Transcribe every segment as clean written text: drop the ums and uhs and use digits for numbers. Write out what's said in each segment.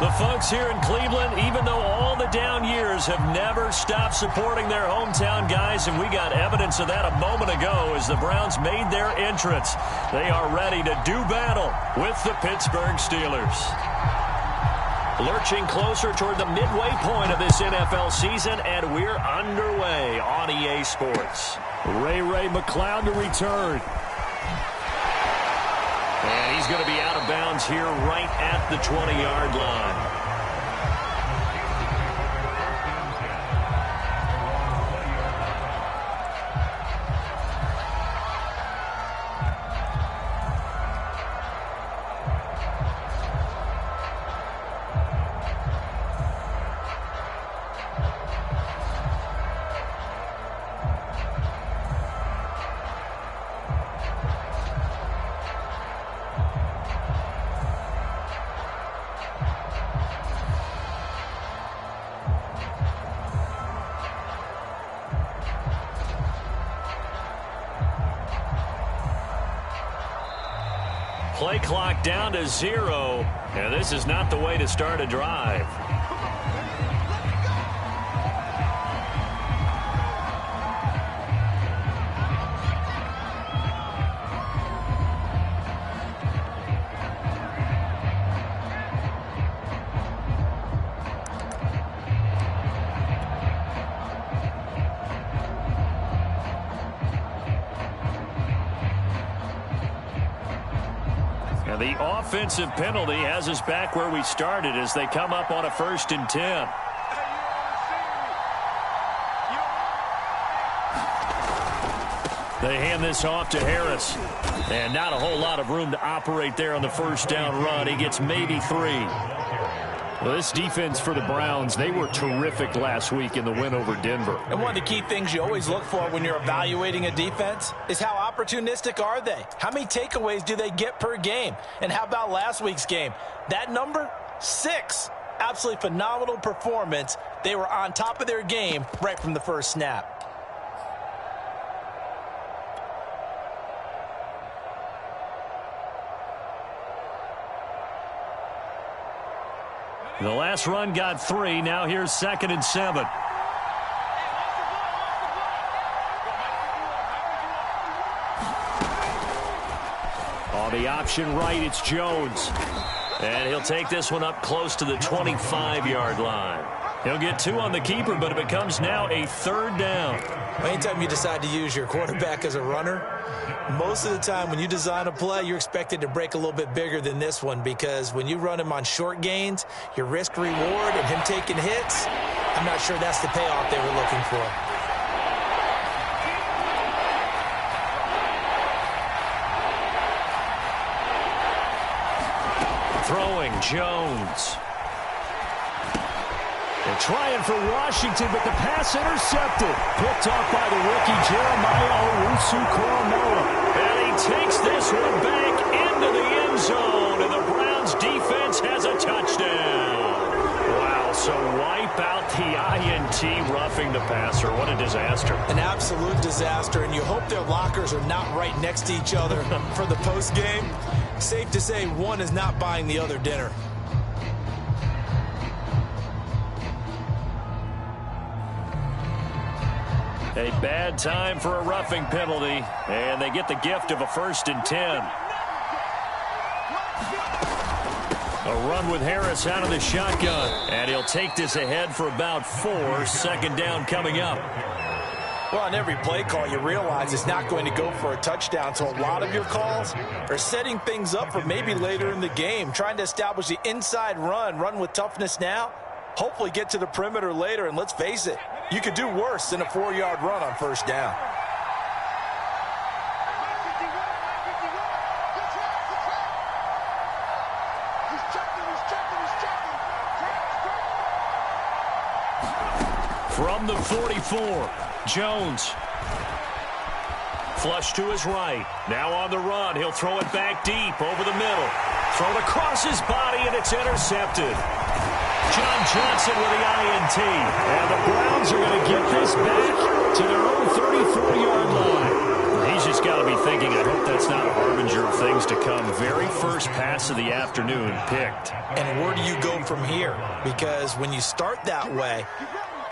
The folks here in Cleveland, even though all the down years, have never stopped supporting their hometown guys, and we got evidence of that a moment ago as the Browns made their entrance. They are ready to do battle with the Pittsburgh Steelers. Lurching closer toward the midway point of this NFL season, and we're underway on EA Sports. Ray McCloud to return. And he's going to be out of bounds here right at the 20-yard line. Play clock down to 0, and this is not the way to start a drive. The offensive penalty has us back where we started as they come up on a 1st and 10. They hand this off to Harris. And not a whole lot of room to operate there on the 1st down run. He gets maybe 3. Well, this defense for the Browns, they were terrific last week in the win over Denver. And one of the key things you always look for when you're evaluating a defense is how opportunistic are they? How many takeaways do they get per game? And how about last week's game? That number, 6. Absolutely phenomenal performance. They were on top of their game right from the first snap. The last run got 3. Now here's 2nd and 7. On the option right, it's Jones. And he'll take this one up close to the 25-yard line. He'll get 2 on the keeper, but it becomes now a 3rd down. Anytime you decide to use your quarterback as a runner, most of the time when you design a play, you're expected to break a little bit bigger than this one, because when you run him on short gains, your risk-reward and him taking hits, I'm not sure that's the payoff they were looking for. Throwing Jones. They're trying for Washington, but the pass intercepted. Picked off by the rookie Jeremiah Owusu-Koramoah. And he takes this one back into the end zone, and the Browns defense has a touchdown. Wow, so wipe out the INT, roughing the passer. What a disaster. An absolute disaster, and you hope their lockers are not right next to each other for the postgame. Safe to say one is not buying the other dinner. A bad time for a roughing penalty, and they get the gift of a 1st and 10. A run with Harris out of the shotgun, and he'll take this ahead for about 4. 2nd down coming up. Well, on every play call, you realize it's not going to go for a touchdown, so a lot of your calls are setting things up for maybe later in the game, trying to establish the inside run with toughness now, hopefully get to the perimeter later, and let's face it, you could do worse than a 4-yard run on 1st down. From the 44, Jones. Flush to his right. Now on the run. He'll throw it back deep over the middle. Thrown across his body, and it's intercepted. John Johnson with the INT. And the Browns are going to get this back to their own 34-yard line. He He's just got to be thinking, I hope that's not a harbinger of things to come. Very first pass of the afternoon picked. And where do you go from here? Because when you start that way,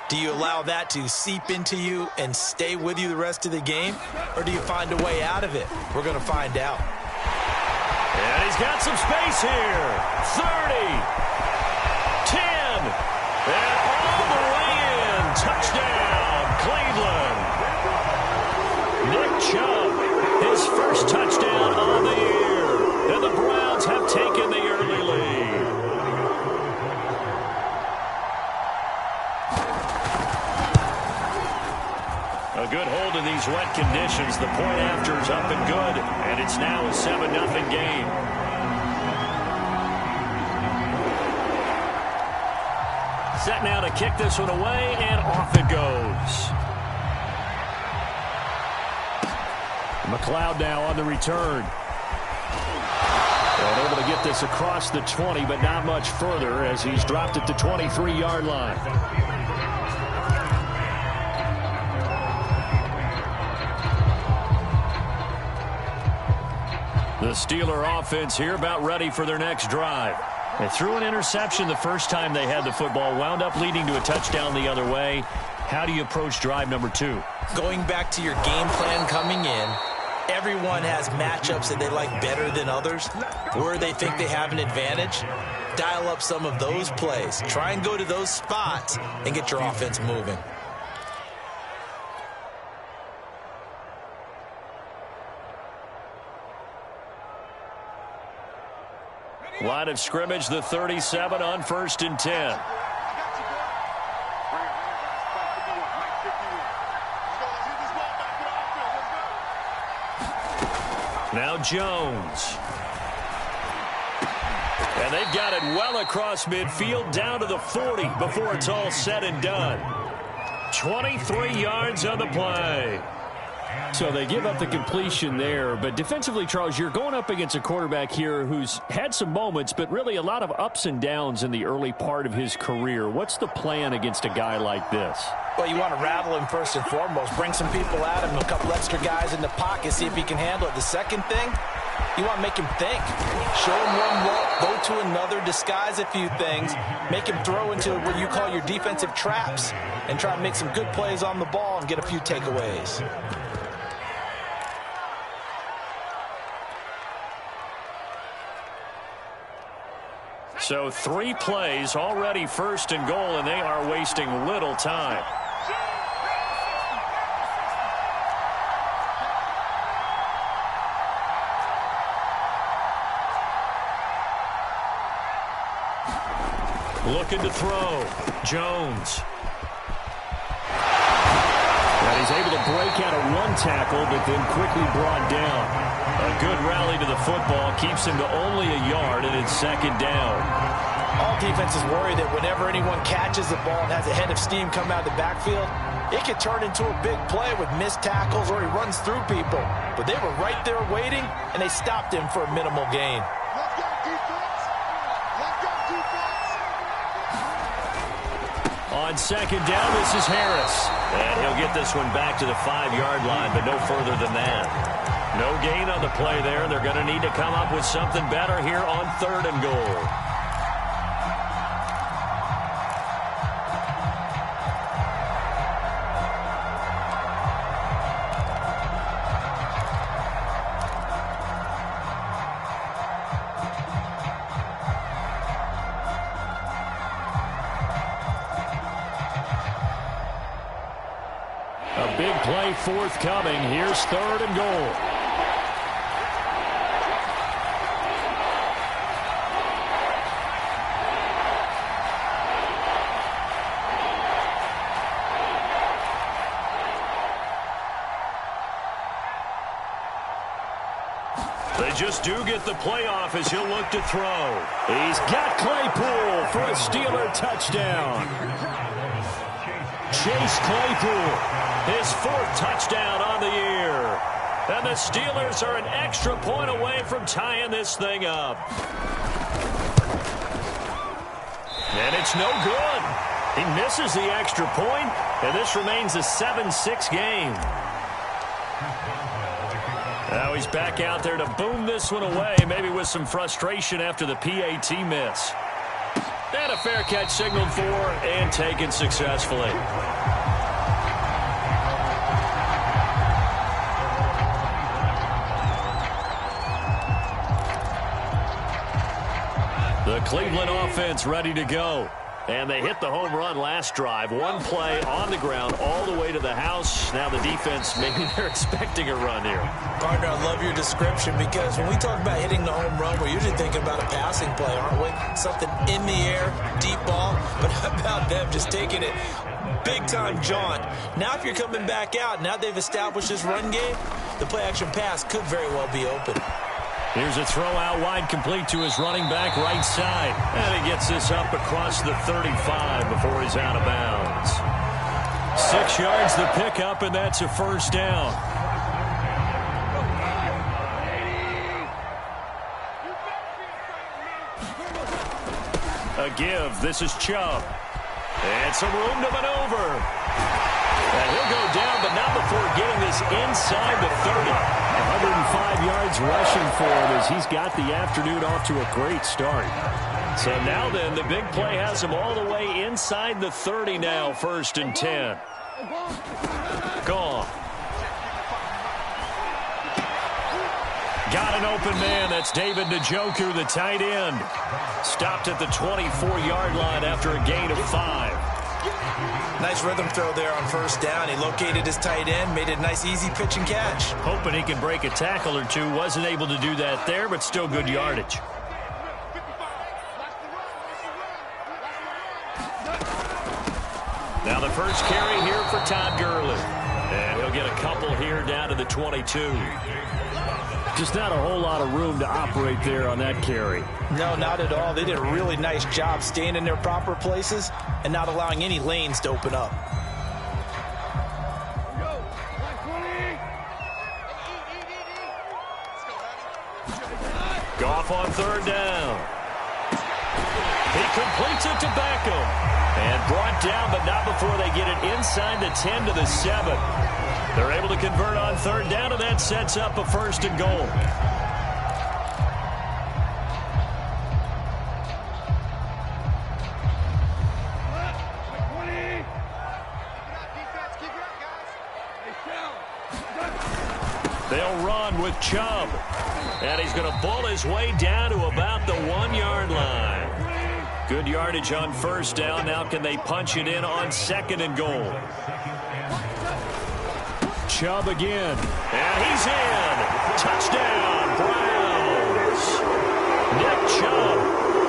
do you allow that to seep into you and stay with you the rest of the game? Or do you find a way out of it? We're going to find out. And he's got some space here. 30. 10. And all the way in. Touchdown, Cleveland. Nick Chubb, his first touchdown on the year. And the Browns have taken the early lead. A good hold in these wet conditions. The point after is up and good. And it's now a 7-0 game. Set now to kick this one away, and off it goes. McLeod now on the return. And able to get this across the 20, but not much further as he's dropped it to 23-yard line. The Steeler offense here about ready for their next drive. They threw an interception the first time they had the football, wound up leading to a touchdown the other way. How do you approach drive number 2? Going back to your game plan coming in, everyone has matchups that they like better than others. Where they think they have an advantage, dial up some of those plays. Try and go to those spots and get your offense moving. Line of scrimmage, the 37 on 1st and 10. Now Jones. And they've got it well across midfield down to the 40 before it's all said and done. 23 yards on the play. So they give up the completion there, but defensively, Charles, you're going up against a quarterback here who's had some moments, but really a lot of ups and downs in the early part of his career. What's the plan against a guy like this? Well, you want to rattle him first and foremost. Bring some people at him, a couple extra guys in the pocket, see if he can handle it. The second thing, you want to make him think. Show him one look, go to another, disguise a few things, make him throw into what you call your defensive traps, and try to make some good plays on the ball and get a few takeaways. So 3 plays, already 1st and goal, and they are wasting little time. Looking to throw. Jones. And he's able to break out of one tackle, but then quickly brought down. A good rally to the football keeps him to only a yard, and it's 2nd down. All defenses worry that whenever anyone catches the ball and has a head of steam come out of the backfield, it could turn into a big play with missed tackles or he runs through people. But they were right there waiting, and they stopped him for a minimal gain. On 2nd down, this is Harris. And he'll get this one back to the 5-yard line, but no further than that. No gain on the play there. They're going to need to come up with something better here on 3rd and goal. A big play forthcoming. Here's 3rd and goal. They just do get the playoff as he'll look to throw. He's got Claypool for a Steeler touchdown. Chase Claypool, his 4th touchdown on the year. And the Steelers are an extra point away from tying this thing up. And it's no good. He misses the extra point, and this remains a 7-6 game. he's back out there to boom this one away, maybe with some frustration after the PAT miss. And a fair catch signaled for and taken successfully. The Cleveland offense ready to go. And they hit the home run last drive. One play on the ground all the way to the house. Now the defense, maybe they're expecting a run here. Partner, I love your description because when we talk about hitting the home run, we're usually thinking about a passing play, aren't we? Something in the air, deep ball. But how about them just taking it big-time jaunt? Now if you're coming back out, now they've established this run game, the play-action pass could very well be open. Here's a throw out wide, complete to his running back right side. And he gets this up across the 35 before he's out of bounds. 6 yards the pickup, and that's a first down. A give. This is Chubb. And some room to maneuver. And he'll go down, but not before getting this inside the 30. 105 yards rushing for him as he's got the afternoon off to a great start. So now then, the big play has him all the way inside the 30 now, 1st and 10. Gone. Got an open man. That's David Njoku, the tight end. Stopped at the 24-yard line after a gain of 5. Nice rhythm throw there on 1st down. He located his tight end, made it a nice easy pitch and catch. Hoping he can break a tackle or two. Wasn't able to do that there, but still good yardage. Now the first carry here for Todd Gurley. And he'll get a couple here down to the 22. Just not a whole lot of room to operate there on that carry. No, not at all. They did a really nice job staying in their proper places and not allowing any lanes to open up. Goff on 3rd down. He completes it to Beckham. And brought down, but not before they get it inside the 10 to the 7. They're able to convert on 3rd down, and that sets up a 1st and goal. They'll run with Chubb. And he's going to bull his way down to about the 1-yard line. Good yardage on 1st down. Now can they punch it in on 2nd and goal? Chubb again. And he's in. Touchdown, Browns. Nick Chubb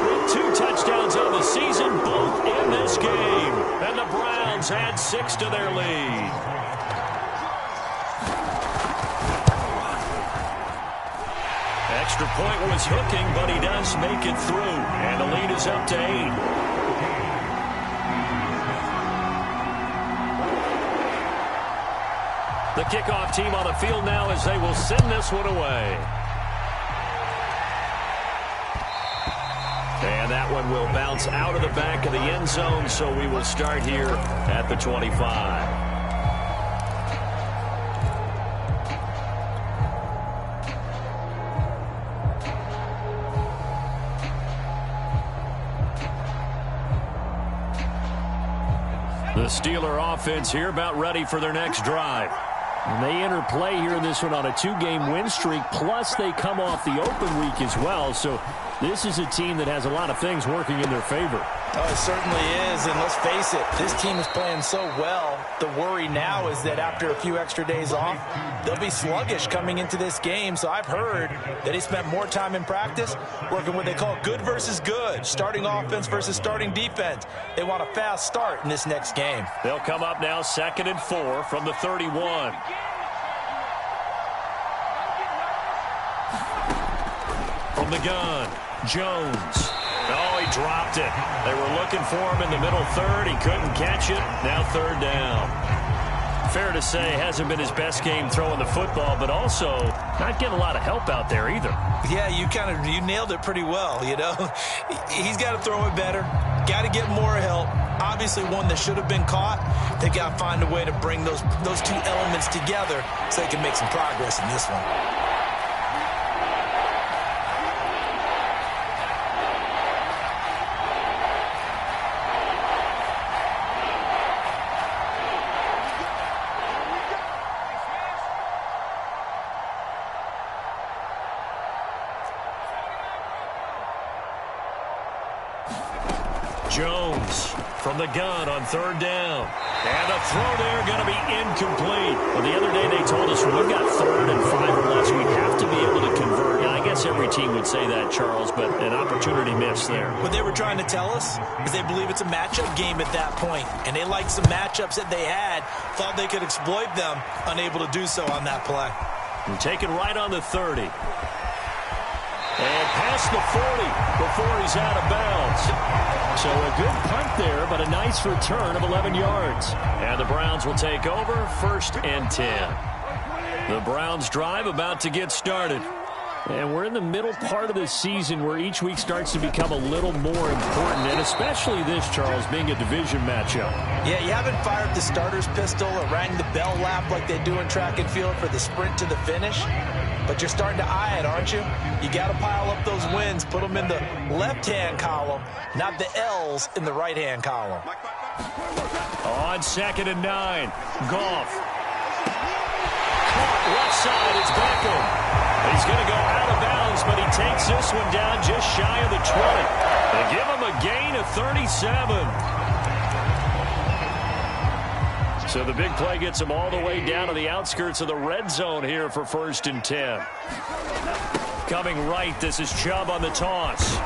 with 2 touchdowns on the season, both in this game. And the Browns add 6 to their lead. Extra point was hooking, but he does make it through. And the lead is up to 8. The kickoff team on the field now as they will send this one away. And that one will bounce out of the back of the end zone, so we will start here at the 25. The Steeler offense here about ready for their next drive. And they enter play here in this one on a 2-game win streak, plus they come off the open week as well. So this is a team that has a lot of things working in their favor. Oh, it certainly is, and let's face it, this team is playing so well. The worry now is that after a few extra days off, they'll be sluggish coming into this game. So I've heard that he spent more time in practice working what they call good versus good, starting offense versus starting defense. They want a fast start in this next game. They'll come up now 2nd and 4 from the 31. From the gun, Jones. Oh, he dropped it. They were looking for him in the middle 3rd. He couldn't catch it. Now 3rd down. Fair to say, hasn't been his best game throwing the football, but also not getting a lot of help out there either. Yeah, you nailed it pretty well, you know. He's got to throw it better. Got to get more help. Obviously one that should have been caught. They got to find a way to bring those 2 elements together so they can make some progress in this one. Jones from the gun on third down. And the throw there going to be incomplete. Well, the other day they told us when we've got 3rd and 5 or less, we have to be able to convert. Now, I guess every team would say that, Charles, but an opportunity missed there. What they were trying to tell us is they believe it's a matchup game at that point, and they liked some matchups that they had, thought they could exploit them, unable to do so on that play. And taken right on the 30. And past the 40 before he's out of bounds. So a good punt there, but a nice return of 11 yards. And the Browns will take over, 1st and 10. The Browns drive about to get started. And we're in the middle part of the season where each week starts to become a little more important, and especially this, Charles, being a division matchup. Yeah, you haven't fired the starter's pistol or rang the bell lap like they do in track and field for the sprint to the finish, but you're starting to eye it, aren't you? You got to pile up those wins, put them in the left-hand column, not the L's in the right-hand column. On 2nd and 9, Goff. Caught left side, it's Beckham. He's going to go out of bounds, but he takes this one down just shy of the 20. They give him a gain of 37. So the big play gets him all the way down to the outskirts of the red zone here for 1st and 10. Coming right, this is Chubb on the toss.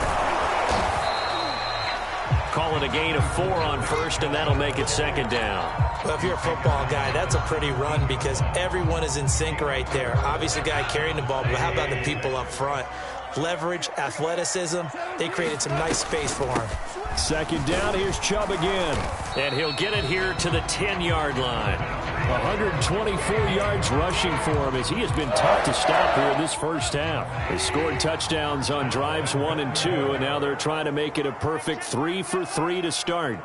Call it a gain of 4 on 1st, and that'll make it 2nd down. Well, if you're a football guy, that's a pretty run because everyone is in sync right there. Obviously, the guy carrying the ball, but how about the people up front? Leverage, athleticism, they created some nice space for him. 2nd down, here's Chubb again. And he'll get it here to the 10-yard line. 124 yards rushing for him as he has been tough to stop here in this first half. They scored touchdowns on drives 1 and 2, and now they're trying to make it a perfect 3 for 3 to start.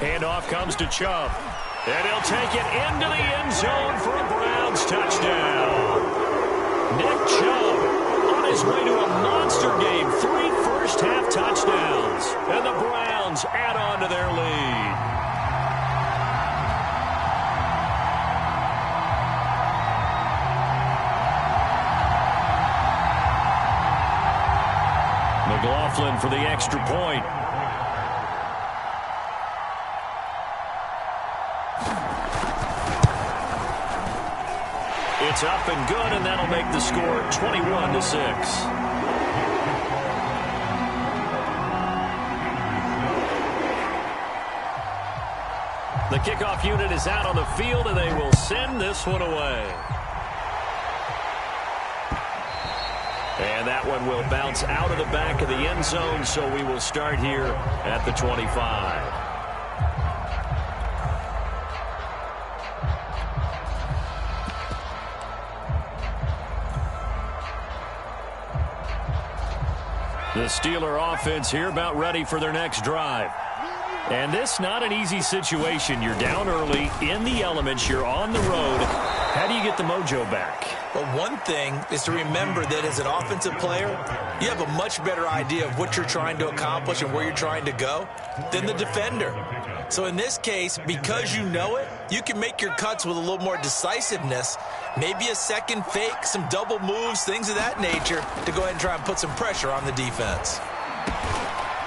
Handoff comes to Chubb. And he'll take it into the end zone for a Browns touchdown. Nick Chubb on his way to a monster game. 3 first-half touchdowns. And the Browns add on to their lead. McLaughlin for the extra point. It's up and good, and that'll make the score 21-6. The kickoff unit is out on the field, and they will send this one away. And that one will bounce out of the back of the end zone, so we will start here at the 25. The Steeler offense here about ready for their next drive. And this not an easy situation. You're down early, in the elements, you're on the road. How do you get the mojo back? Well, one thing is to remember that as an offensive player, you have a much better idea of what you're trying to accomplish and where you're trying to go than the defender. So in this case, because you know it, you can make your cuts with a little more decisiveness, maybe a second fake, some double moves, things of that nature, to go ahead and try and put some pressure on the defense.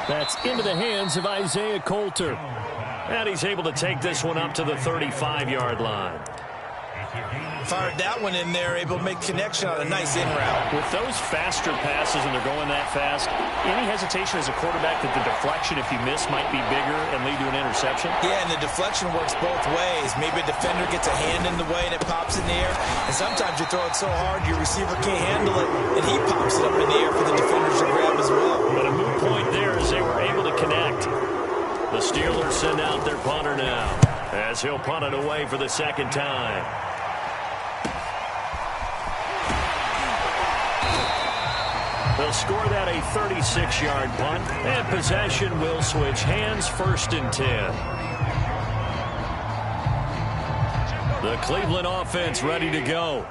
That's into the hands of Isaiah Coulter. And he's able to take this one up to the 35-yard line. Fired that one in there, able to make connection on a nice in route. With those faster passes and they're going that fast, any hesitation as a quarterback that the deflection, if you miss, might be bigger and lead to an interception? Yeah, and the deflection works both ways. Maybe a defender gets a hand in the way and it pops in the air. And sometimes you throw it so hard your receiver can't handle it, and he pops it up in the air for the defenders to grab as well. But a moot point there as they were able to connect. The Steelers send out their punter now as he'll punt it away for the second time. They'll score that a 36-yard punt, and possession will switch hands, 1st and 10. The Cleveland offense ready to go.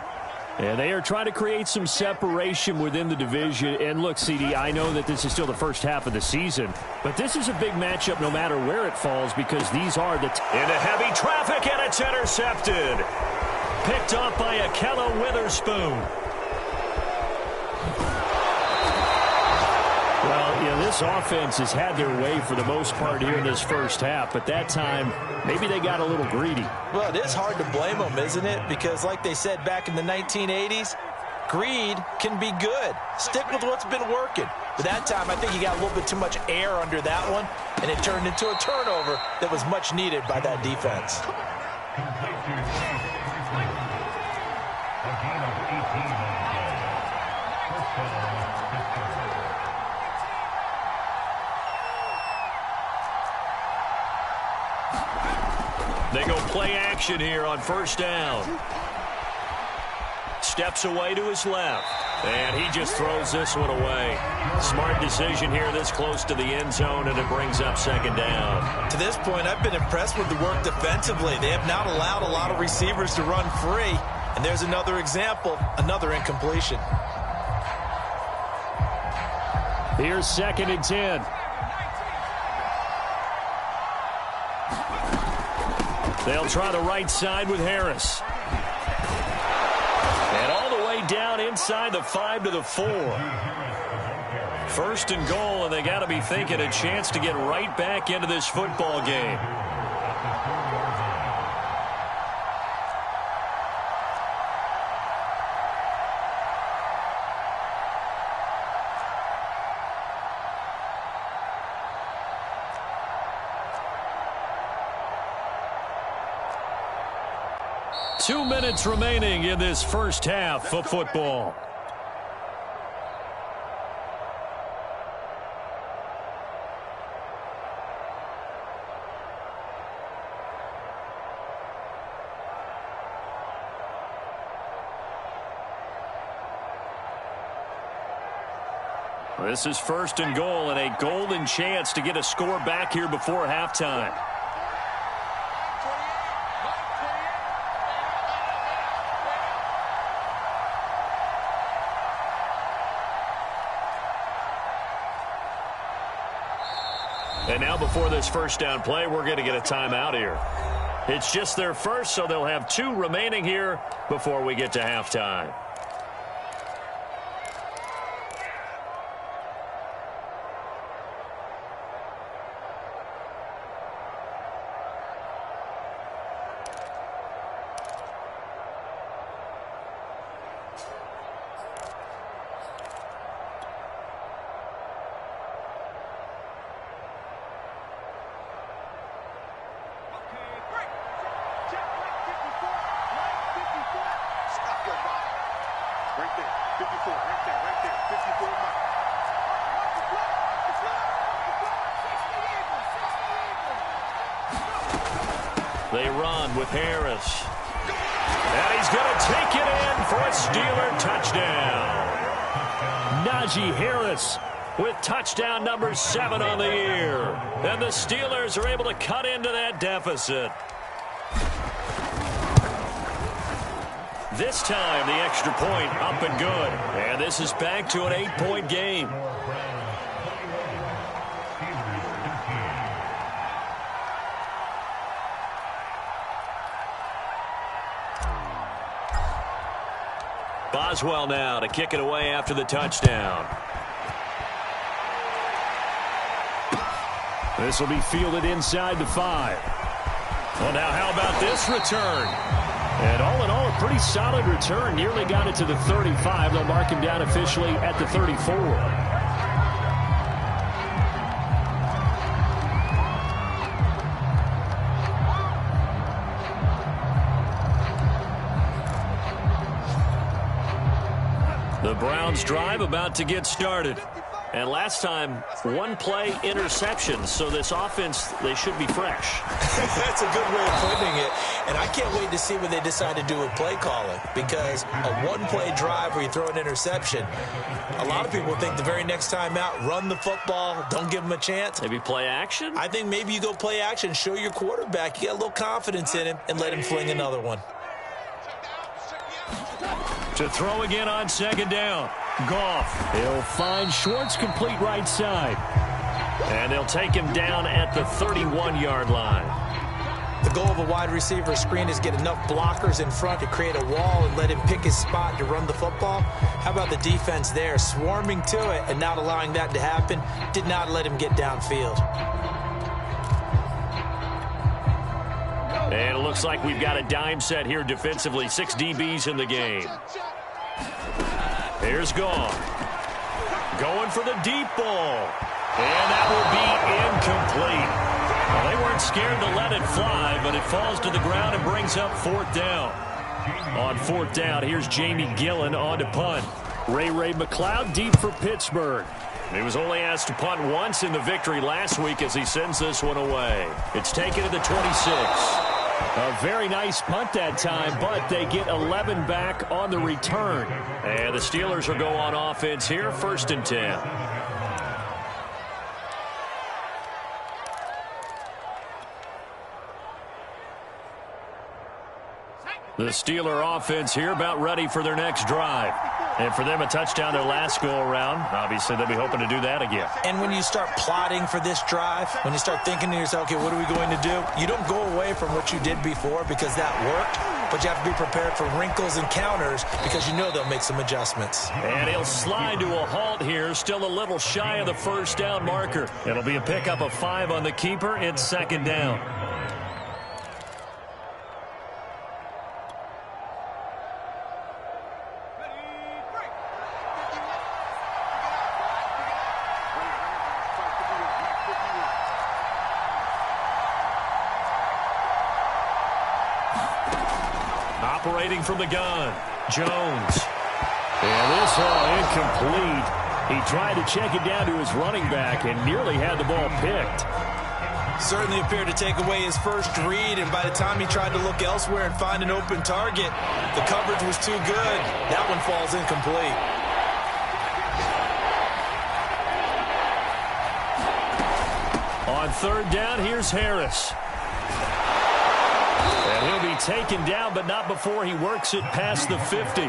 And they are trying to create some separation within the division. And look, CD, I know that this is still the first half of the season, but this is a big matchup no matter where it falls because these are the... Into heavy traffic, and it's intercepted. Picked up by Akella Witherspoon. This offense has had their way for the most part here in this first half, but that time, maybe they got a little greedy. Well, it is hard to blame them, isn't it? Because like they said back in the 1980s, greed can be good. Stick with what's been working. But that time, I think he got a little bit too much air under that one, and it turned into a turnover that was much needed by that defense. They go play action here on first down. Steps away to his left. And he just throws this one away. Smart decision here this close to the end zone, and it brings up second down. To this point, I've been impressed with the work defensively. They have not allowed a lot of receivers to run free. And there's another example, another incompletion. Here's 2nd and 10. They'll try the right side with Harris. And all the way down inside the 5 to the 4. 1st and goal, and they got to be thinking a chance to get right back into this football game. Two minutes remaining in this first half of football. This is 1st and goal, and a golden chance to get a score back here before halftime. And now before this first down play, we're going to get a timeout here. It's just their first, so they'll have 2 remaining here before we get to halftime. They run with Harris. And he's going to take it in for a Steeler touchdown. Najee Harris with touchdown number 7 on the year. And the Steelers are able to cut into that deficit. This time, the extra point up and good. And this is back to an 8-point game. Boswell now to kick it away after the touchdown. This will be fielded inside the 5. Well, now how about this return? And all in all, a pretty solid return. Nearly got it to the 35. They'll mark him down officially at the 34. The Browns drive about to get started. And last time, 1 play interception. So this offense, they should be fresh. That's a good way of putting it. And I can't wait to see what they decide to do with play calling. Because a 1-play drive where you throw an interception, a lot of people think the very next time out, run the football, don't give them a chance. Maybe play action? I think maybe you go play action, show your quarterback you got a little confidence in him, and let him fling another one. To throw again on 2nd down. Goff. He'll find Schwartz complete right side. And they'll take him down at the 31-yard line. The goal of a wide receiver screen is get enough blockers in front to create a wall and let him pick his spot to run the football. How about the defense there, swarming to it and not allowing that to happen? Did not let him get downfield. And it looks like we've got a dime set here defensively. 6 DBs in the game. Here's Goff. Going for the deep ball. And that will be incomplete. Well, they weren't scared to let it fly, but it falls to the ground and brings up 4th down. On 4th down, here's Jamie Gillen on to punt. Ray McLeod deep for Pittsburgh. He was only asked to punt once in the victory last week as he sends this one away. It's taken to the 26. A very nice punt that time, but they get 11 back on the return. And the Steelers will go on offense here, 1st and 10. The Steeler offense here about ready for their next drive. And for them, a touchdown their last go-around. Obviously, they'll be hoping to do that again. And when you start plotting for this drive, when you start thinking to yourself, okay, what are we going to do? You don't go away from what you did before because that worked, but you have to be prepared for wrinkles and counters because you know they'll make some adjustments. And he'll slide to a halt here, still a little shy of the 1st down marker. It'll be a pickup of 5 on the keeper. It's 2nd down. Operating from the gun, Jones. And this all incomplete. He tried to check it down to his running back and nearly had the ball picked. Certainly appeared to take away his first read, and by the time he tried to look elsewhere and find an open target, the coverage was too good. That one falls incomplete. On 3rd down, here's Harris. And he'll be taken down, but not before he works it past the 50.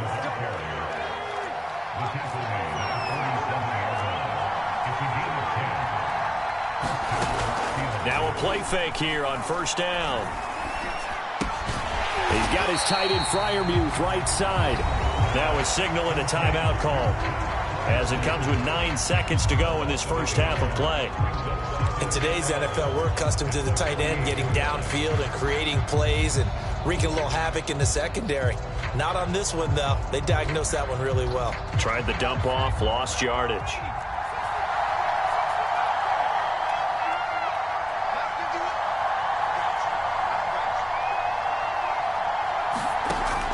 Now a play fake here on 1st down. He's got his tight end Freiermuth right side. Now a signal and a timeout call as it comes with 9 seconds to go in this first half of play. In today's NFL, we're accustomed to the tight end getting downfield and creating plays and wreaking a little havoc in the secondary. Not on this one, though. They diagnosed that one really well. Tried the dump off, lost yardage.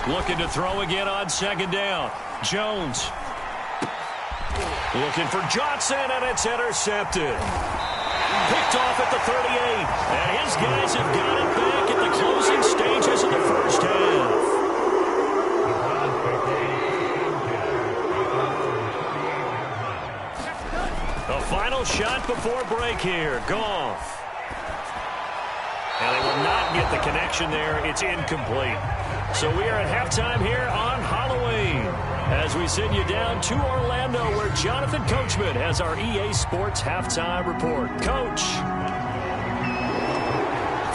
Looking to throw again on 2nd down. Jones. Looking for Johnson, and it's intercepted. Picked off at the 38. And his guys have got it back at the closing stages of the first half. The final shot before break here. Goff. And they will not get the connection there. It's incomplete. So we are at halftime here on Halloween as we send you down to Orlando where Jonathan Coachman has our EA Sports halftime report. Coach.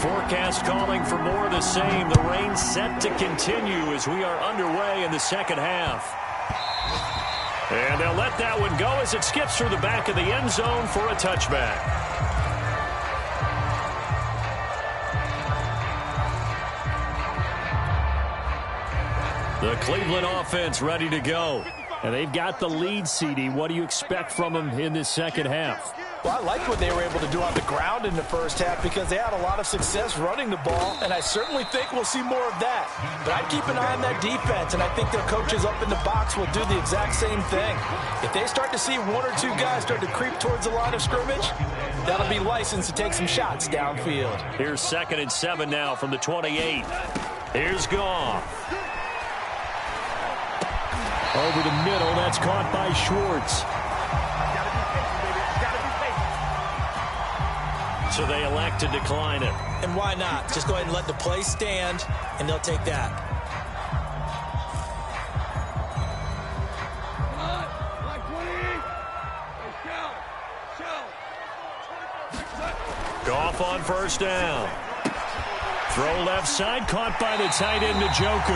Forecast calling for more of the same. The rain set to continue as we are underway in the second half. And they'll let that one go as it skips through the back of the end zone for a touchback. The Cleveland offense ready to go. And they've got the lead, CD. What do you expect from them in this second half? Well, I liked what they were able to do on the ground in the first half because they had a lot of success running the ball, and I certainly think we'll see more of that. But I'd keep an eye on that defense, and I think their coaches up in the box will do the exact same thing. If they start to see 1 or 2 guys start to creep towards the line of scrimmage, that'll be licensed to take some shots downfield. Here's 2nd and 7 now from the 28. Here's Goff. Over the middle, that's caught by Schwartz. So they elect to decline it. And why not? Just go ahead and let the play stand, and they'll take that. Goff on 1st down. Throw left side, caught by the tight end, Njoku.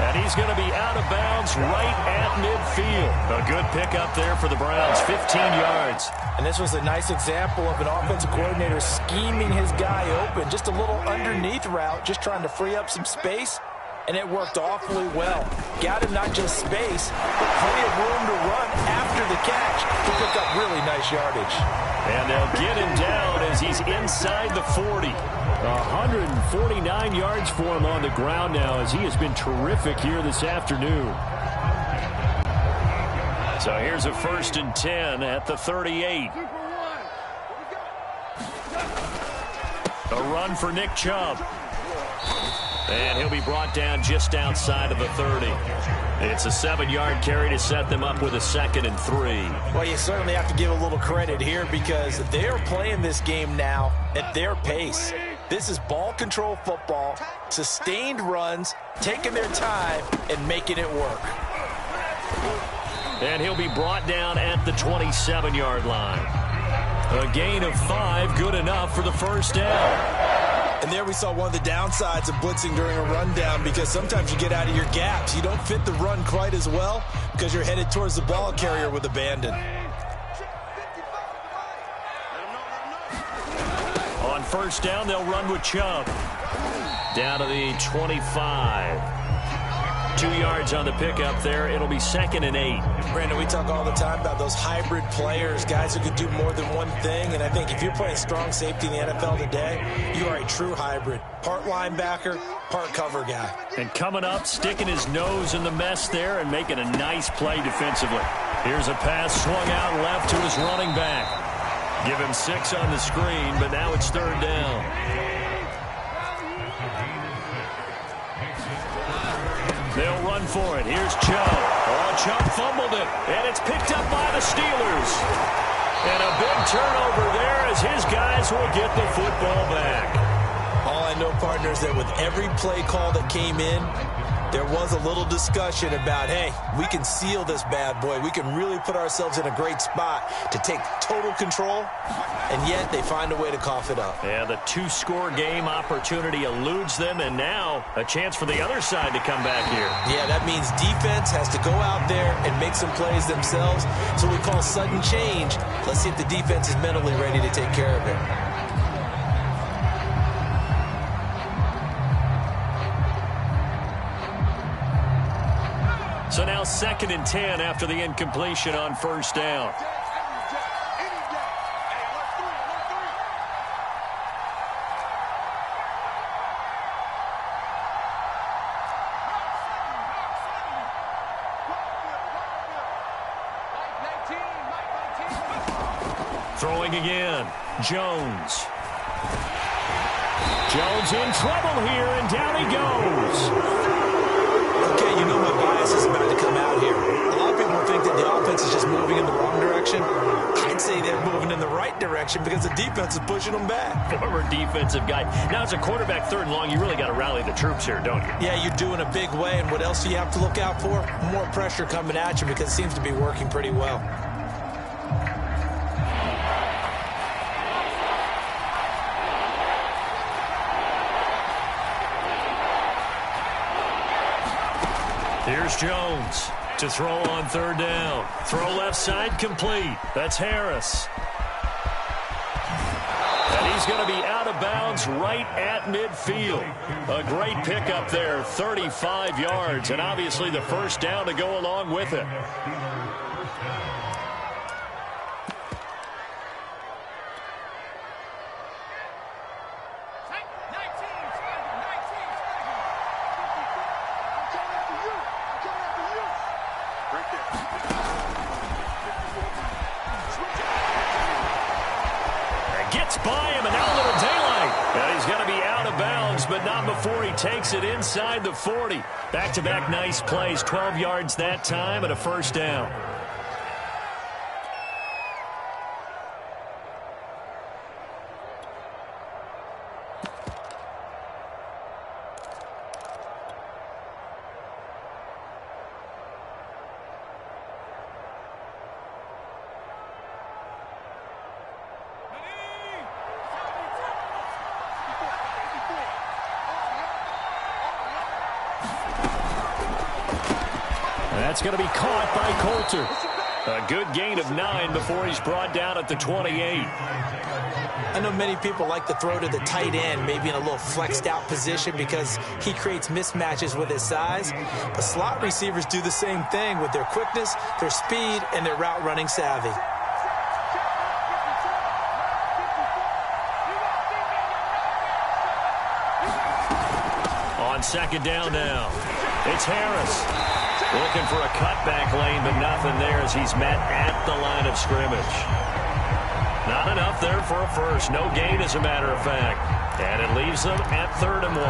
And he's going to be out of bounds right at midfield. A good pickup there for the Browns, 15 yards. And this was a nice example of an offensive coordinator scheming his guy open. Just a little underneath route, just trying to free up some space. And it worked awfully well. Got him not just space, but plenty of room to run after the catch to pick up really nice yardage. And they'll get him down as he's inside the 40. 149 yards for him on the ground now as he has been terrific here this afternoon. So here's a 1st and 10 at the 38. A run for Nick Chubb. And he'll be brought down just outside of the 30. It's a 7-yard carry to set them up with a 2nd and 3. Well, you certainly have to give a little credit here because they're playing this game now at their pace. This is ball control football, sustained runs, taking their time and making it work. And he'll be brought down at the 27-yard line. A gain of 5, good enough for the first down. And there we saw one of the downsides of blitzing during a rundown because sometimes you get out of your gaps. You don't fit the run quite as well because you're headed towards the ball carrier with abandon. On first down, they'll run with Chubb. Down to the 25. 2 yards on the pickup there. It'll be 2nd and 8. Brandon, we talk all the time about those hybrid players, guys who can do more than one thing. And I think if you're playing strong safety in the NFL today, you are a true hybrid. Part linebacker, part cover guy. And coming up, sticking his nose in the mess there and making a nice play defensively. Here's a pass swung out left to his running back. Give him 6 on the screen, but now it's 3rd down. They'll run for it. Here's Chubb. Oh, Chubb fumbled it, and it's picked up by the Steelers. And a big turnover there as his guys will get the football back. All I know, partner, is that with every play call that came in, there was a little discussion about, hey, we can seal this bad boy. We can really put ourselves in a great spot to take total control, and yet they find a way to cough it up. Yeah, the 2-score game opportunity eludes them, and now a chance for the other side to come back here. Yeah, that means defense has to go out there and make some plays themselves. That's what we call sudden change. Let's see if the defense is mentally ready to take care of it. So now 2nd and 10 after the incompletion on first down. Throwing again, Jones. Jones in trouble here, and down he goes. Okay, you know my bias is about to come out here. A lot of people think that the offense is just moving in the wrong direction. I'd say they're moving in the right direction because the defense is pushing them back. Former defensive guy. Now, as a quarterback 3rd and long, you really got to rally the troops here, don't you? Yeah, you're doing a big way, and what else do you have to look out for? More pressure coming at you because it seems to be working pretty well. Here's Jones to throw on 3rd down. Throw left side complete. That's Harris. And he's going to be out of bounds right at midfield. A great pickup there, 35 yards, and obviously the first down to go along with it. Gets by him, and now a little daylight. And he's going to be out of bounds, but not before he takes it inside the 40. Back-to-back nice plays, 12 yards that time, and a first down. That's going to be caught by Coulter. A good gain of 9 before he's brought down at the 28. I know many people like to throw to the tight end, maybe in a little flexed out position because he creates mismatches with his size. But slot receivers do the same thing with their quickness, their speed, and their route running savvy. On second down now, it's Harris. Looking for a cutback lane, but nothing there as he's met at the line of scrimmage. Not enough there for a first. No gain, as a matter of fact. And it leaves them at 3rd and 1.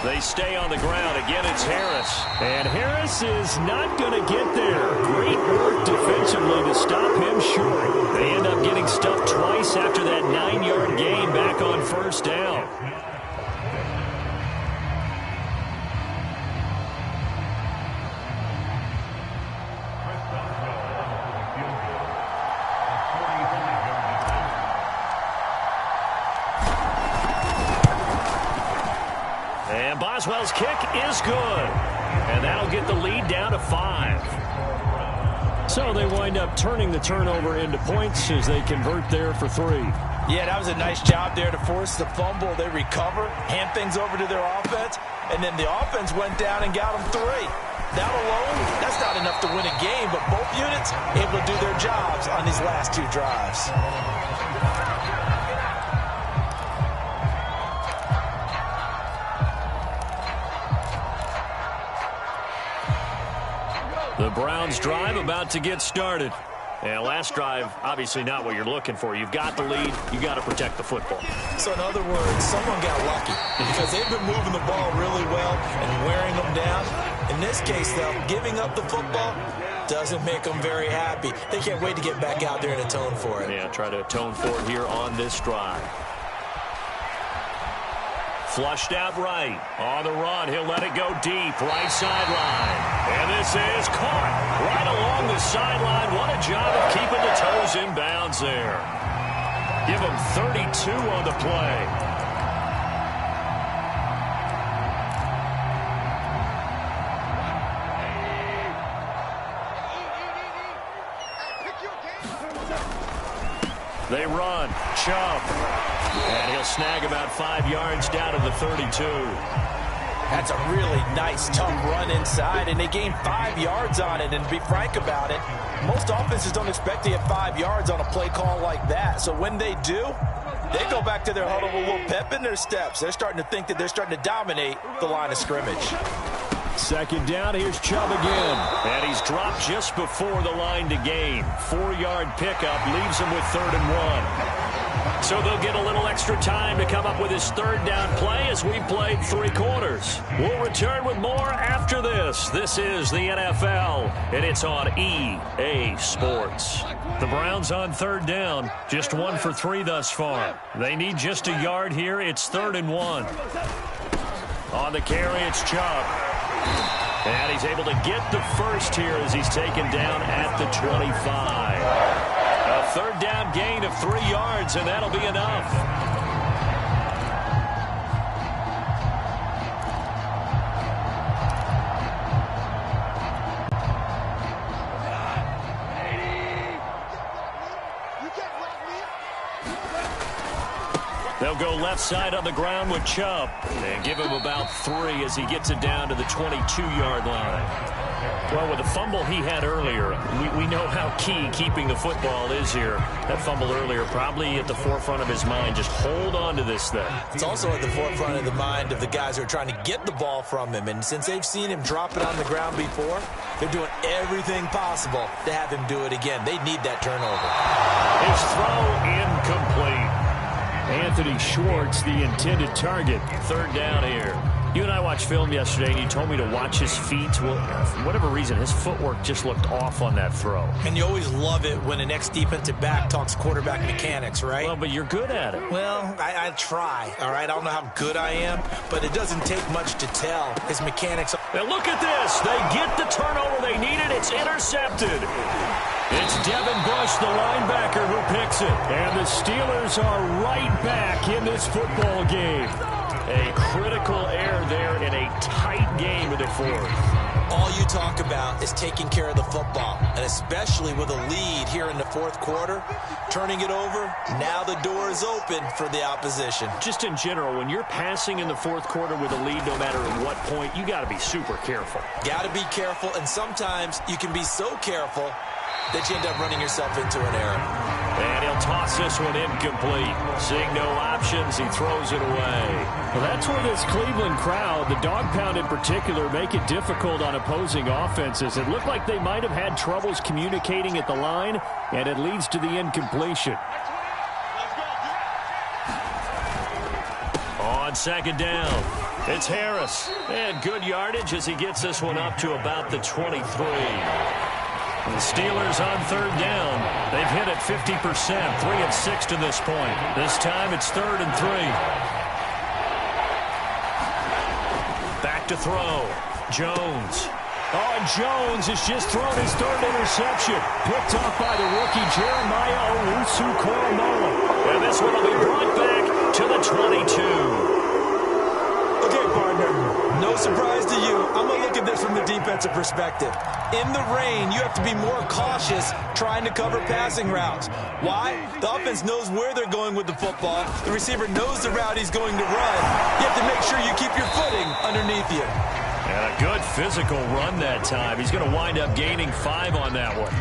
They stay on the ground. Again, it's Harris. And Harris is not going to get there. Great work defensively to stop him short. They end up getting stuffed twice after that 9-yard gain back on 1st down. And Boswell's kick is good. And that'll get the lead down to 5. So they wind up turning the turnover into points as they convert there for 3. Yeah, that was a nice job there to force the fumble. They recover, hand things over to their offense, and then the offense went down and got them 3. That alone, that's not enough to win a game, but both units able to do their jobs on these last 2 drives. The Browns drive about to get started. And last drive, obviously not what you're looking for. You've got the lead. You've got to protect the football. So in other words, someone got lucky because they've been moving the ball really well and wearing them down. In this case, though, giving up the football doesn't make them very happy. They can't wait to get back out there and atone for it. Yeah, try to atone for it here on this drive. Flushed out right. On the run, he'll let it go deep. Right sideline. And this is caught right along the sideline. What a job of keeping the toes in bounds there. Give him 32 on the play. They run. Chubb. And he'll snag about 5 yards down to the 32. That's a really nice, tough run inside, and they gained 5 yards on it. And to be frank about it, most offenses don't expect to get 5 yards on a play call like that. So when they do, they go back to their huddle with a little pep in their steps. They're starting to think that they're starting to dominate the line of scrimmage. Second down, here's Chubb again. And he's dropped just before the line to gain. 4-yard pickup leaves him with 3rd and 1. So they'll get a little extra time to come up with his 3rd down play as we played 3 quarters. We'll return with more after this. This is the NFL, and it's on EA Sports. The Browns on 3rd down, just 1 for 3 thus far. They need just a yard here. It's 3rd and 1. On the carry, it's Chubb. And he's able to get the first here as he's taken down at the 25. A 3rd down gain of 3 yards, and that'll be enough. They'll go left side on the ground with Chubb and give him about 3 as he gets it down to the 22-yard line. Well, with the fumble he had earlier, we know how key keeping the football is here. That fumble earlier probably at the forefront of his mind. Just hold on to this thing. It's also at the forefront of the mind of the guys who are trying to get the ball from him. And since they've seen him drop it on the ground before, they're doing everything possible to have him do it again. They need that turnover. His throw incomplete. Anthony Schwartz, the intended target. 3rd down here. You and I watched film yesterday, and you told me to watch his feet. Well, for whatever reason, his footwork just looked off on that throw. And you always love it when an ex-defensive back talks quarterback mechanics, right? Well, but you're good at it. Well, I try, all right? I don't know how good I am, but it doesn't take much to tell. His mechanics... Now look at this. They get the turnover they needed. It's intercepted. It's Devin Bush, the linebacker, who picks it. And the Steelers are right back in this football game. A critical error there in a tight game in the fourth. All you talk about is taking care of the football, and especially with a lead here in the fourth quarter, turning it over, now the door is open for the opposition. Just in general, when you're passing in the fourth quarter with a lead, no matter at what point, you got to be super careful. Got to be careful, and sometimes you can be so careful that you end up running yourself into an error. And he'll toss this one incomplete. Seeing no options, he throws it away. Well, that's where this Cleveland crowd, the dog pound in particular, make it difficult on opposing offenses. It looked like they might have had troubles communicating at the line, and it leads to the incompletion. On second down, it's Harris. And good yardage as he gets this one up to about the 23. The Steelers on third down. They've hit it 50%, 3 of 6 to this point. This time it's 3rd and 3. Back to throw. Jones. Oh, and Jones has just thrown his 3rd interception. Picked off by the rookie Jeremiah Owusu-Koramoah. And this one will be brought back to the 22. Okay, partner, no surprise to you. I'm going to look at this from the defensive perspective. In the rain, you have to be more cautious trying to cover passing routes. Why? The offense knows where they're going with the football. The receiver knows the route he's going to run. You have to make sure you keep your footing underneath you. And a good physical run that time. He's going to wind up gaining 5 on that one.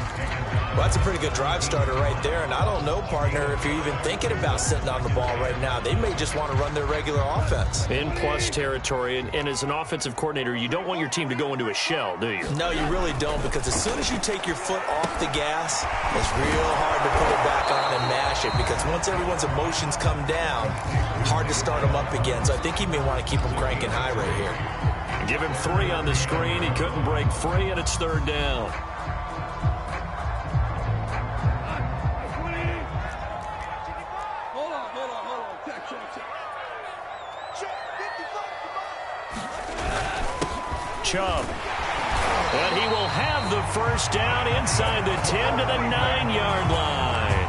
Well, that's a pretty good drive starter right there. And I don't know, partner, if you're even thinking about sitting on the ball right now. They may just want to run their regular offense. In plus territory, and as an offensive coordinator, you don't want your team to go into a shell, do you? No, you really don't, because as soon as you take your foot off the gas, it's real hard to put it back on and mash it, because once everyone's emotions come down, hard to start them up again. So I think he may want to keep them cranking high right here. Give him 3 on the screen. He couldn't break free, and it's 3rd down. Chubb. But he will have the first down inside the 10 to the 9-yard line.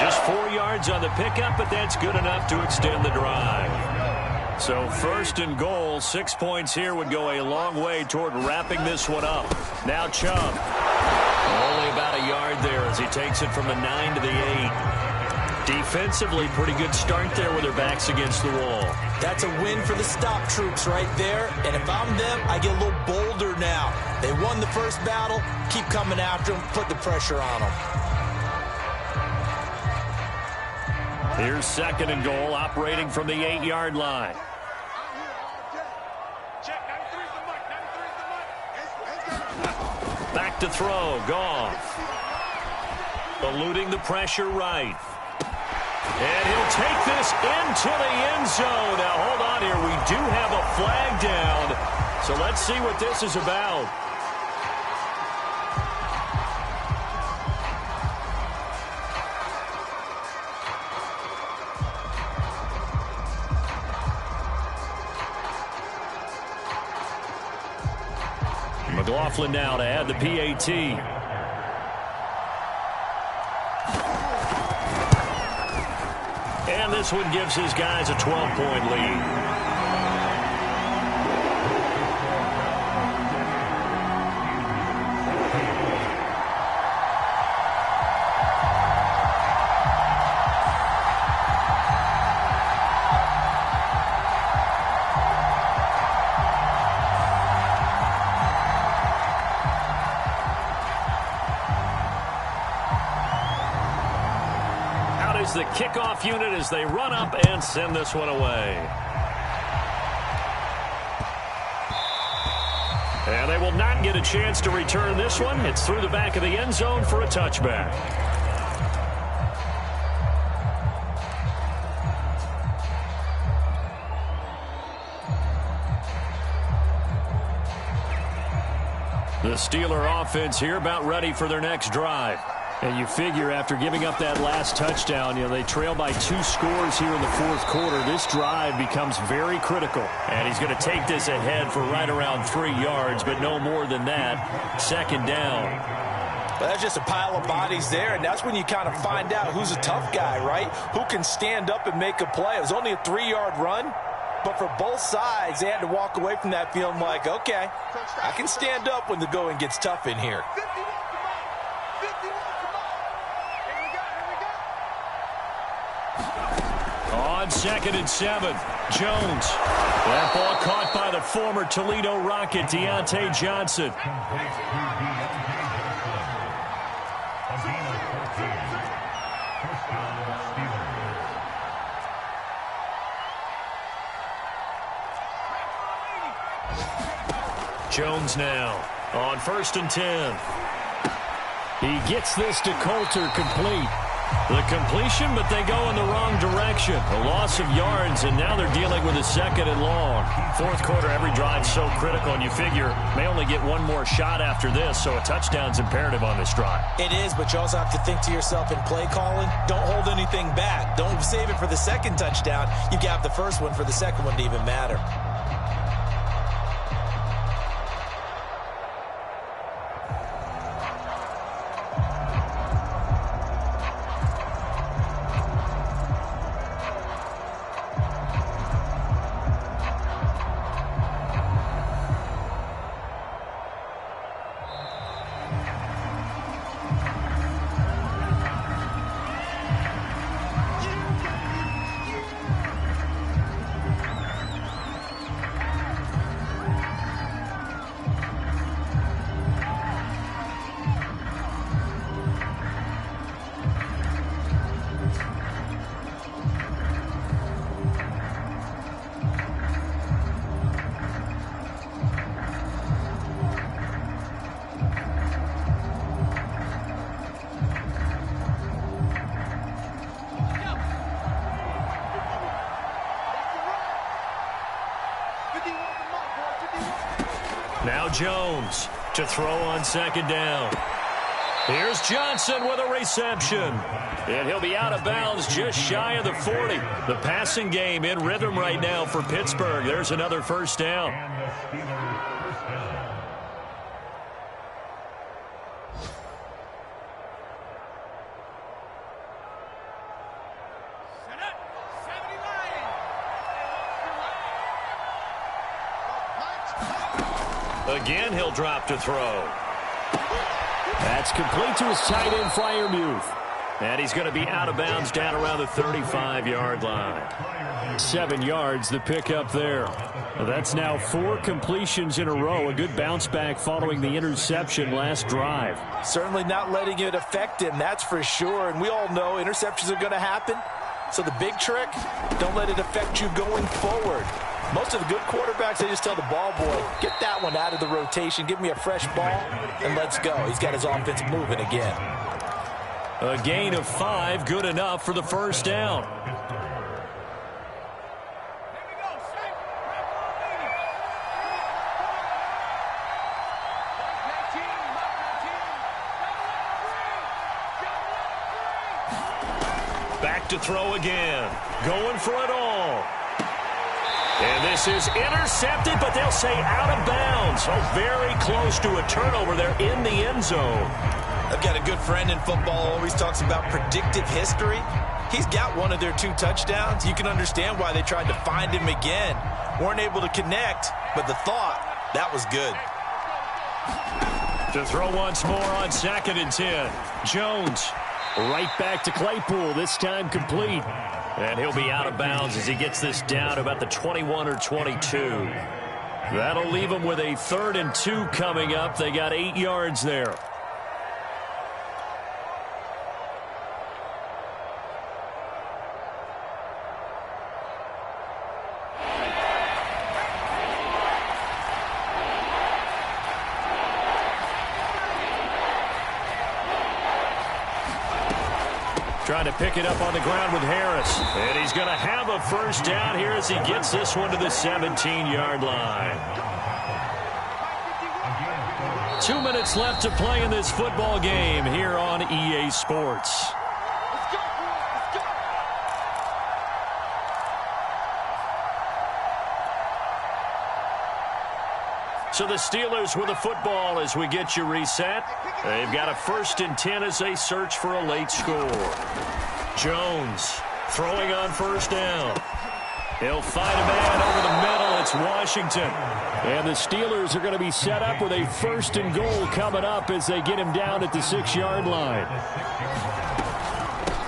Just 4 yards on the pickup, but that's good enough to extend the drive. So 1st and goal, 6 points here would go a long way toward wrapping this one up. Now Chubb. Only about a yard there as he takes it from the 9 to the 8. Defensively, pretty good start there with their backs against the wall. That's a win for the stop troops right there. And if I'm them, I get a little bolder now. They won the first battle. Keep coming after them. Put the pressure on them. Here's 2nd and goal, operating from the 8-yard line. Back to throw, Goff. Eluding the pressure right. And he'll take this into the end zone. Now, hold on here. We do have a flag down. So let's see what this is about. McLaughlin now to add the PAT. And this one gives his guys a 12-point lead. The kickoff unit as they run up and send this one away. And they will not get a chance to return this one. It's through the back of the end zone for a touchback. The Steeler offense here about ready for their next drive. And you figure after giving up that last touchdown, they trail by 2 scores here in the fourth quarter. This drive becomes very critical. And he's going to take this ahead for right around 3 yards, but no more than that. 2nd down. But that's just a pile of bodies there, and that's when you kind of find out who's a tough guy, right? Who can stand up and make a play. It was only a 3-yard run, but for both sides, they had to walk away from that feeling like, okay, I can stand up when the going gets tough in here. On 2nd and 7, Jones. That ball caught by the former Toledo Rocket, Deontay Johnson. Jones now on 1st and 10. He gets this to Coulter, complete. The completion, but they go in the wrong direction. A loss of yards, and now they're dealing with a 2nd and long. Fourth quarter, every drive's so critical, and you figure may only get one more shot after this, so a touchdown's imperative on this drive. It is, but you also have to think to yourself in play calling, don't hold anything back. Don't save it for the second touchdown. You have the first one for the second one to even matter. Now Jones to throw on 2nd down. Here's Johnson with a reception. And he'll be out of bounds just shy of the 40. The passing game in rhythm right now for Pittsburgh. There's another 1st down. Again, he'll drop to throw. That's complete to his tight end, Freiermuth. And he's going to be out of bounds down around the 35-yard line. 7 yards, the pickup there. That's now 4 completions in a row. A good bounce back following the interception last drive. Certainly not letting it affect him, that's for sure. And we all know interceptions are going to happen. So the big trick, don't let it affect you going forward. Most of the good quarterbacks, they just tell the ball boy, get that one out of the rotation, give me a fresh ball, and let's go. He's got his offense moving again. A gain of 5, good enough for the 1st down. Back to throw again, going for it all. And this is intercepted, but they'll say out of bounds. Oh, very close to a turnover there in the end zone. I've got a good friend in football, always talks about predictive history. He's got one of their 2 touchdowns. You can understand why they tried to find him again. Weren't able to connect, but the thought, that was good. To throw once more on 2nd and 10. Jones right back to Claypool, this time complete. And he'll be out of bounds as he gets this down about the 21 or 22. That'll leave him with a 3rd and 2 coming up. They got 8 yards there. Trying to pick it up on the ground with Harris. And he's going to have a 1st down here as he gets this one to the 17-yard line. 2 minutes left to play in this football game here on EA Sports. So the Steelers with the football as we get you reset. They've got a 1st and 10 as they search for a late score. Jones throwing on 1st down. He'll find a man over the middle. It's Washington. And the Steelers are going to be set up with a 1st and goal coming up as they get him down at the 6-yard line.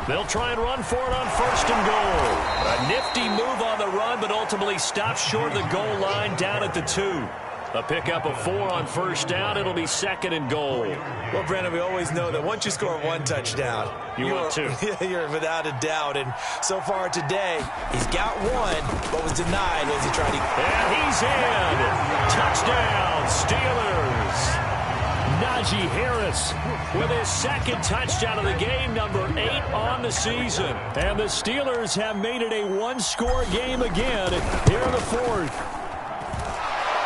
They'll try and run for it on 1st and goal. A nifty move on the run, but ultimately stops short of the goal line down at the 2. A pickup of 4 on 1st down. It'll be 2nd and goal. Well, Brandon, we always know that once you score 1 touchdown, want 2. You're without a doubt. And so far today, he's got 1, but was denied as he tried to. And he's in. Touchdown, Steelers. Najee Harris with his 2nd touchdown of the game, number 8 on the season. And the Steelers have made it a 1-score game again here in the 4th.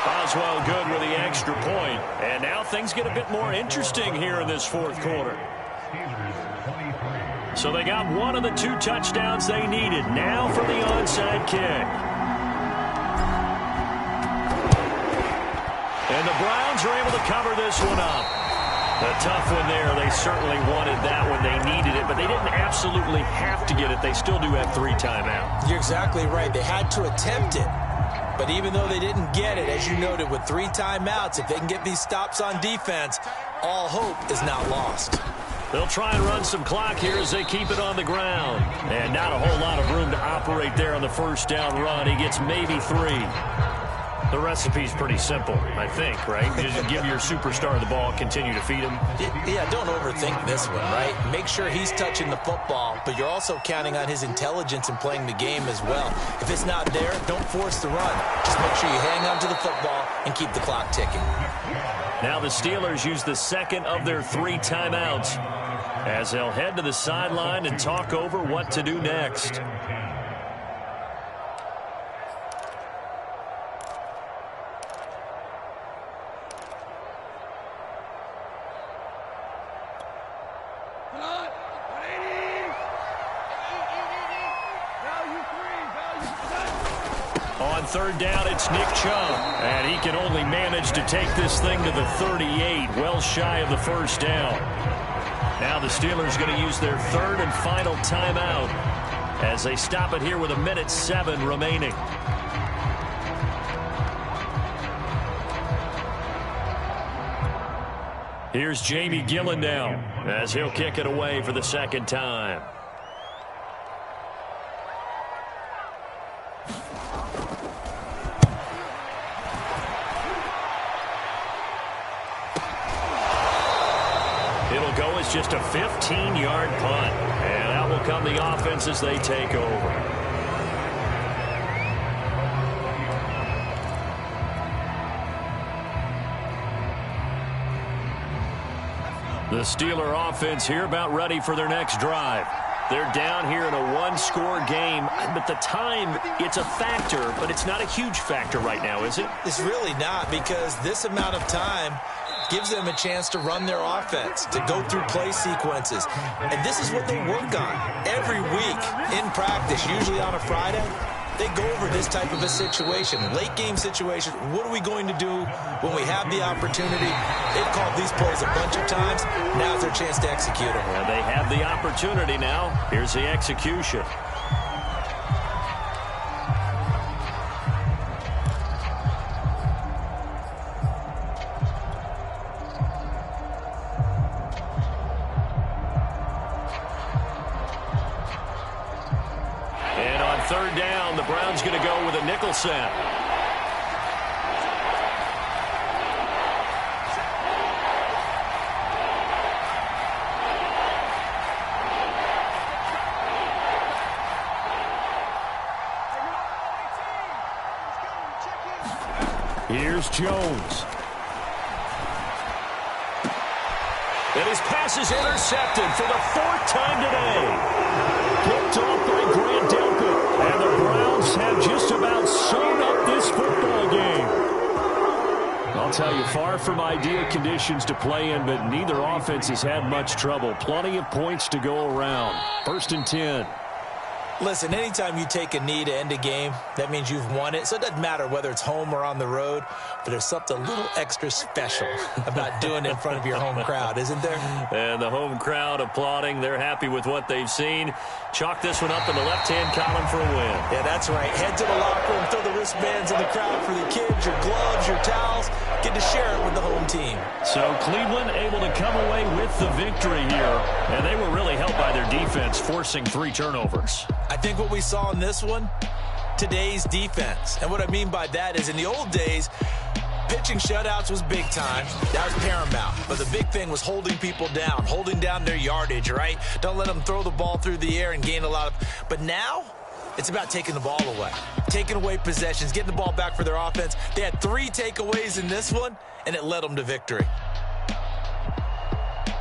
Boswell good with the extra point. And now things get a bit more interesting here in this 4th quarter. So they got 1 of the 2 touchdowns they needed. Now for the onside kick. And the Browns are able to cover this one up. A tough one there. They certainly wanted that when they needed it, but they didn't absolutely have to get it. They still do have 3 timeouts. You're exactly right. They had to attempt it. But even though they didn't get it, as you noted, with 3 timeouts, if they can get these stops on defense, all hope is not lost. They'll try and run some clock here as they keep it on the ground. And not a whole lot of room to operate there on the 1st down run. He gets maybe 3. The recipe's pretty simple, I think, right? Just give your superstar the ball, continue to feed him. Yeah, don't overthink this one, right? Make sure he's touching the football, but you're also counting on his intelligence in playing the game as well. If it's not there, don't force the run. Just make sure you hang on to the football and keep the clock ticking. Now the Steelers use the 2nd of their 3 timeouts as they'll head to the sideline and talk over what to do next. On 3rd down, it's Nick Chubb. And he can only manage to take this thing to the 38, well shy of the 1st down. Now the Steelers going to use their 3rd and final timeout as they stop it here with 1:07 remaining. Here's Jamie Gillen now as he'll kick it away for the 2nd time. It'll go as just a 15-yard punt. And out will come the offense as they take over. The Steeler offense here about ready for their next drive. They're down here in a 1-score game, but the time, it's a factor, but it's not a huge factor right now, is it? It's really not, because this amount of time gives them a chance to run their offense, to go through play sequences. And this is what they work on every week in practice, usually on a Friday. They go over this type of a situation, late game situation. What are we going to do when we have the opportunity? They've called these plays a bunch of times. Now's their chance to execute them. And they have the opportunity now. Here's the execution. And on 3rd down, the Browns going to go with a nickel set. Here's Jones. And his pass is intercepted for the 4th time today. Picked off by Grant Delpit. And the Browns have just about sewn up this football game. I'll tell you, far from ideal conditions to play in, but neither offense has had much trouble. Plenty of points to go around. 1st and 10. Listen, anytime you take a knee to end a game, that means you've won it. So it doesn't matter whether it's home or on the road, but there's something a little extra special about doing it in front of your home crowd, isn't there? And the home crowd applauding. They're happy with what they've seen. Chalk this one up in the left-hand column for a win. Yeah, that's right. Head to the locker room, throw the wristbands in the crowd for the kids, your gloves, your towels. Get to share it with the home team. So Cleveland able to come away with the victory here, and they were really helped by their defense, forcing 3 turnovers. I think what we saw in this one, today's defense. And what I mean by that is in the old days, pitching shutouts was big time. That was paramount. But the big thing was holding people down, holding down their yardage, right? Don't let them throw the ball through the air and gain a lot of... But now, it's about taking the ball away, taking away possessions, getting the ball back for their offense. They had 3 takeaways in this one, and it led them to victory.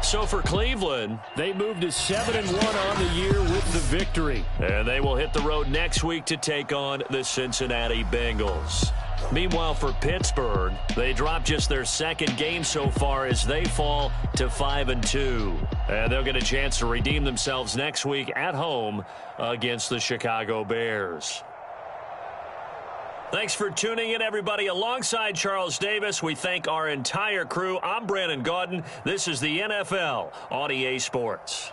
So for Cleveland, they moved to 7-1 on the year with the victory. And they will hit the road next week to take on the Cincinnati Bengals. Meanwhile, for Pittsburgh, they dropped just their 2nd game so far as they fall to 5-2. And they'll get a chance to redeem themselves next week at home against the Chicago Bears. Thanks for tuning in, everybody. Alongside Charles Davis, we thank our entire crew. I'm Brandon Gaudin. This is the NFL on EA Sports.